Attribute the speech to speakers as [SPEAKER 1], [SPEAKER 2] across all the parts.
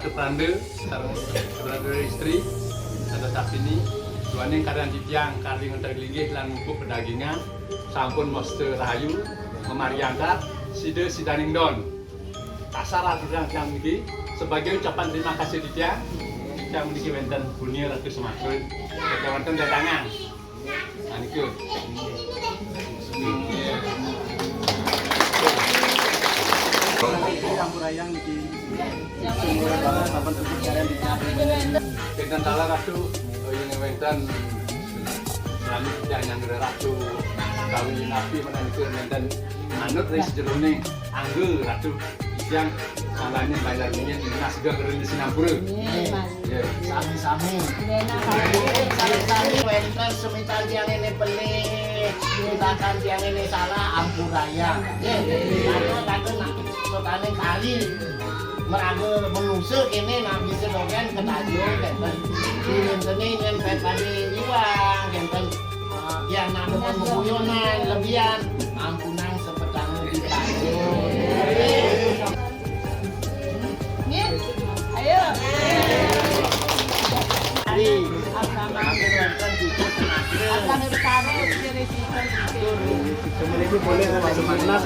[SPEAKER 1] ratu prande sareng berada istri ada Sapini duane karyan titiang kali ngenterlinggih lan mupuk pedagingan sampun moste rahayu memari angkat side sidaning don kasar aturan yang niki sebagai ucapan terima kasih titiang yang niki wonten buni ratu semakin wonten datangan nah niku Sampurayang di sumber banget kapan untuk kalian di Kinten tala ratu ini wenten selalu yang ratu kawin api menanikeun wenten manut dari sejerone angge ratu yang salahnya bayar minyak dinas juga keren di Singapura. Ya, sami-sami. Sami-sami wenten seminta yang ini pelik, mintakan yang ini salah ampuraya. Karena sotane kali merangge menusuk ini nabi sedogen ke tajung kenten ini ngen tadi iwang kenten yang nado pembuyonan lebihan ampunan sepedang di tajung ayo
[SPEAKER 2] itu boleh semangat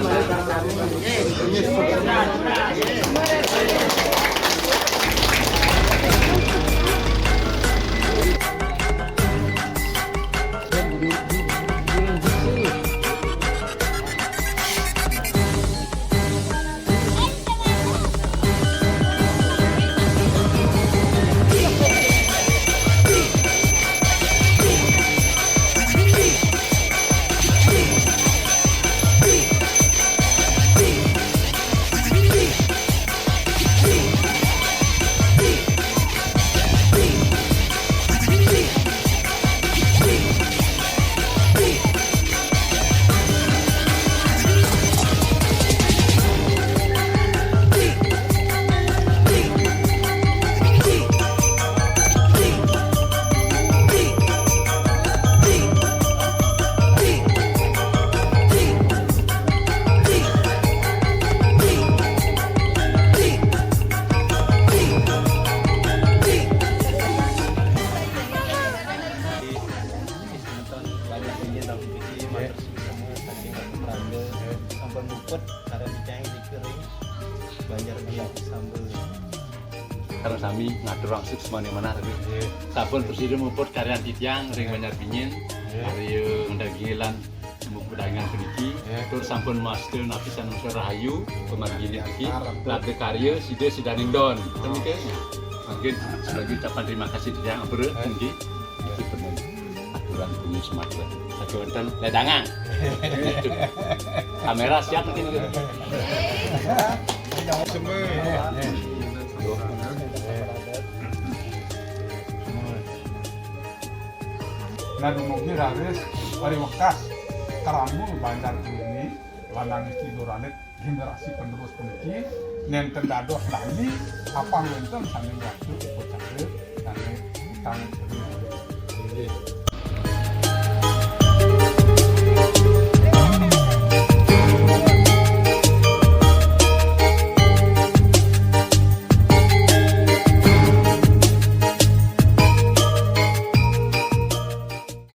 [SPEAKER 3] sampun muput karena dicai dikering banjar biak sambel
[SPEAKER 1] karena sami ngatur langsung semana mana tapi sampun presiden muput karyan titiang ring banjar pingin hari mendagilan muput dagangan peniki terus sampun master napisan unsur rahayu pemargini iki lade karya side sidaning don demikian mungkin sebagai ucapan terima kasih titiang ampere nggih iki bener aturan bunyi smart wonten ledangan. Kamera siap nanti nih.
[SPEAKER 4] Nah, dumuknya raris, hari wakas, keramu banjar ini, lanang istri doranet generasi penerus peniki, nenten dadoh lagi, apa nenten sambil waktu ikut cari, dan tang.